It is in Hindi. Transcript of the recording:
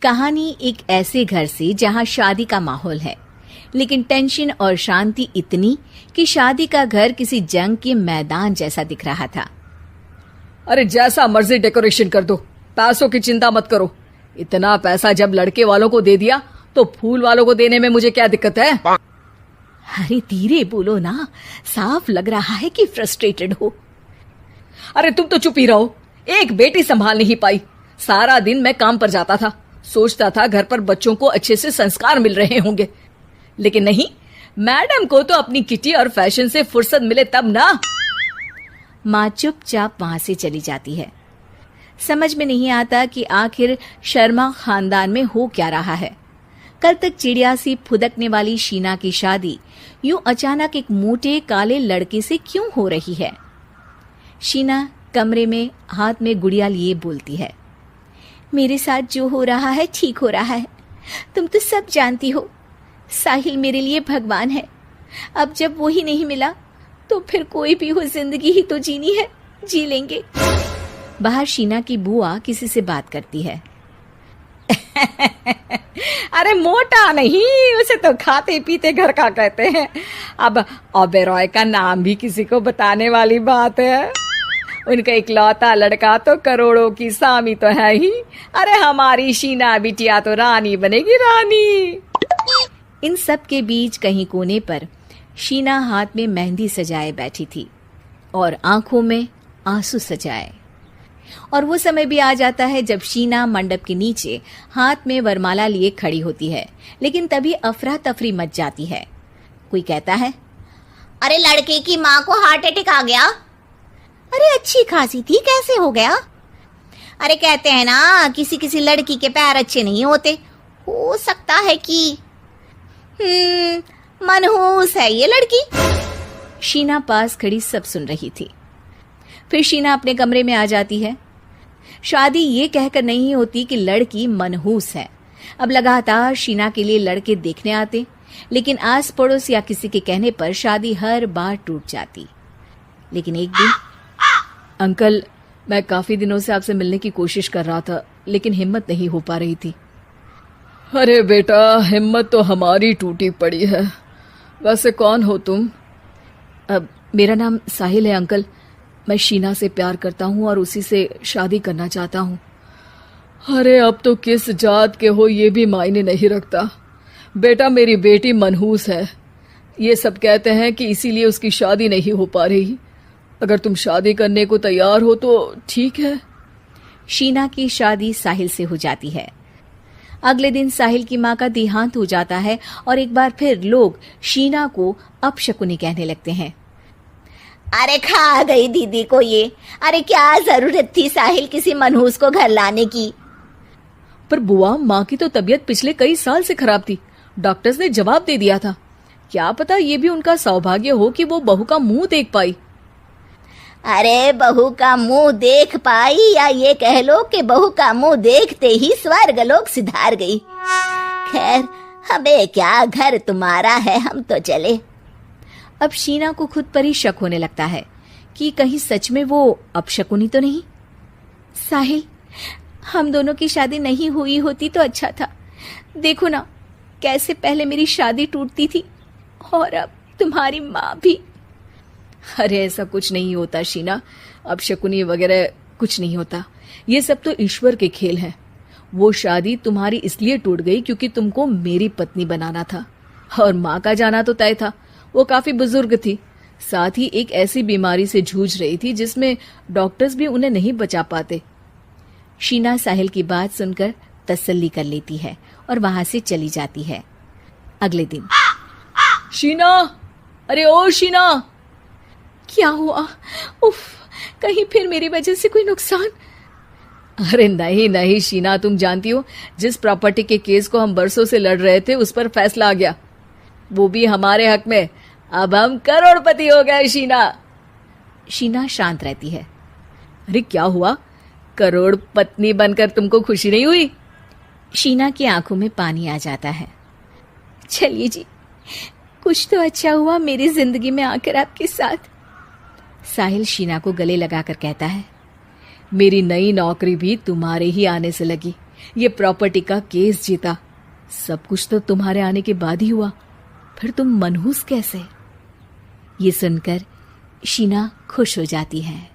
कहानी एक ऐसे घर से जहां शादी का माहौल है, लेकिन टेंशन और शांति इतनी कि शादी का घर किसी जंग के मैदान जैसा दिख रहा था। अरे जैसा मर्जी डेकोरेशन कर दो, पैसों की चिंता मत करो। इतना पैसा जब लड़के वालों को दे दिया तो फूल वालों को देने में मुझे क्या दिक्कत है? अरे धीरे बोलो ना, साफ लग रहा है कि फ्रस्ट्रेटेड हो। अरे तुम तो चुप ही रहो। एक बेटी संभाल नहीं पाई। सारा दिन मैं काम पर जाता था, सोचता था घर पर बच्चों को अच्छे से संस्कार मिल रहे होंगे, लेकिन नहीं, मैडम को तो अपनी किटी और फैशन से फुर्सत मिले तब ना। माँ चुपचाप वहां से चली जाती है। समझ में नहीं आता कि आखिर शर्मा खानदान में हो क्या रहा है। कल तक चिड़िया सी फुदकने वाली शीना की शादी यूं अचानक एक मोटे काले लड़के से क्यों हो रही है? शीना कमरे में हाथ में गुड़िया लिए बोलती है, मेरे साथ जो हो रहा है ठीक हो रहा है। तुम तो सब जानती हो, साहिल मेरे लिए भगवान है। अब जब वो ही नहीं मिला तो फिर कोई भी हो, जिंदगी ही तो जीनी है, जी लेंगे। बाहर शीना की बुआ किसी से बात करती है। अरे मोटा नहीं, उसे तो खाते पीते घर का कहते हैं। अब ओबेरॉय का नाम भी किसी को बताने वाली बात है। उनका इकलौता लड़का तो करोड़ों की सामी तो है ही। अरे हमारी शीना बिटिया तो रानी बनेगी, रानी। इन सब के बीच कहीं कोने पर शीना हाथ में मेहंदी सजाए बैठी थी और आंखों में आंसू सजाए। और वो समय भी आ जाता है जब शीना मंडप के नीचे हाथ में वरमाला लिए खड़ी होती है, लेकिन तभी अफरा तफरी मच जाती है। कोई कहता है, अरे लड़के की माँ को हार्ट अटैक आ गया। अरे अच्छी खासी थी, कैसे हो गया? अरे कहते हैं ना, किसी किसी लड़की के पैर अच्छे नहीं होते, हो सकता है कि मनहूस है ये लड़की। शीना पास खड़ी सब सुन रही थी। फिर शीना अपने कमरे में आ जाती है। शादी ये कहकर नहीं होती कि लड़की मनहूस है। अब लगातार शीना के लिए लड़के देखने आते, लेकिन आस पड़ोस या किसी के कहने पर शादी हर बार टूट जाती। लेकिन एक दिन, अंकल, मैं काफी दिनों से आपसे मिलने की कोशिश कर रहा था, लेकिन हिम्मत नहीं हो पा रही थी। अरे बेटा, हिम्मत तो हमारी टूटी पड़ी है। वैसे कौन हो तुम? अब मेरा नाम साहिल है अंकल। मैं शीना से प्यार करता हूँ और उसी से शादी करना चाहता हूँ। अरे अब तो किस जात के हो ये भी मायने नहीं रखता। बेटा, मेरी बेटी मनहूस है, ये सब कहते हैं कि इसीलिए उसकी शादी नहीं हो पा रही। अगर तुम शादी करने को तैयार हो तो ठीक है। शीना की शादी साहिल से हो जाती है। अगले दिन साहिल की माँ का देहांत हो जाता है और एक बार फिर लोग शीना को अपशकुनी कहने लगते हैं। अरे खा गई दीदी को ये। अरे क्या जरूरत थी साहिल किसी मनहूस को घर लाने की? पर बुआ, माँ की तो तबीयत पिछले कई साल से खराब थी। डॉक्टर्स ने जवाब दे दिया था। क्या पता ये भी उनका सौभाग्य हो कि वो बहू का मुंह देख पाई। अरे बहू का मुंह देख पाई, या ये कह लो कि बहू का मुंह देखते ही स्वर्ग लोक सिधार गई। खैर, हमें क्या, घर तुम्हारा है, हम तो चले। अब शीना को खुद पर ही शक होने लगता है कि कहीं सच में वो अपशकुनी तो नहीं। साहिल, हम दोनों की शादी नहीं हुई होती तो अच्छा था। देखो ना, कैसे पहले मेरी शादी टूटती थी और अब तुम्हारी माँ भी। अरे ऐसा कुछ नहीं होता शीना, अपशकुनी वगैरह कुछ नहीं होता। ये सब तो ईश्वर के खेल हैं। वो शादी तुम्हारी इसलिए टूट गई क्योंकि तुमको मेरी पत्नी बनाना था, और माँ का जाना तो तय था। वो काफी बुजुर्ग थी, साथ ही एक ऐसी बीमारी से जूझ रही थी जिसमें डॉक्टर्स भी उन्हें नहीं बचा पाते। शीना साहिल की बात सुनकर तसल्ली कर लेती है और वहां से चली जाती है। अगले दिन, शीना, अरे ओ शीना। क्या हुआ? उफ, कहीं फिर मेरी वजह से कोई नुकसान? अरे नहीं नहीं शीना, तुम जानती हो, जिस प्रॉपर्टी के केस को हम बरसों से लड़ रहे थे उस पर फैसला आ गया, वो भी हमारे हक में। अब हम करोड़पति हो गए शीना। शीना शांत रहती है। अरे क्या हुआ? करोड़ पत्नी बनकर तुमको खुशी नहीं हुई? शीना की आंखों में पानी आ जाता है। चलिए जी, कुछ तो अच्छा हुआ मेरी जिंदगी में आकर आपके साथ। साहिल शीना को गले लगाकर कहता है, मेरी नई नौकरी भी तुम्हारे ही आने से लगी। ये प्रॉपर्टी का केस जीता। सब कुछ तो तुम्हारे आने के बाद ही हुआ, फिर तुम मनहूस कैसे? ये सुनकर शीना खुश हो जाती है।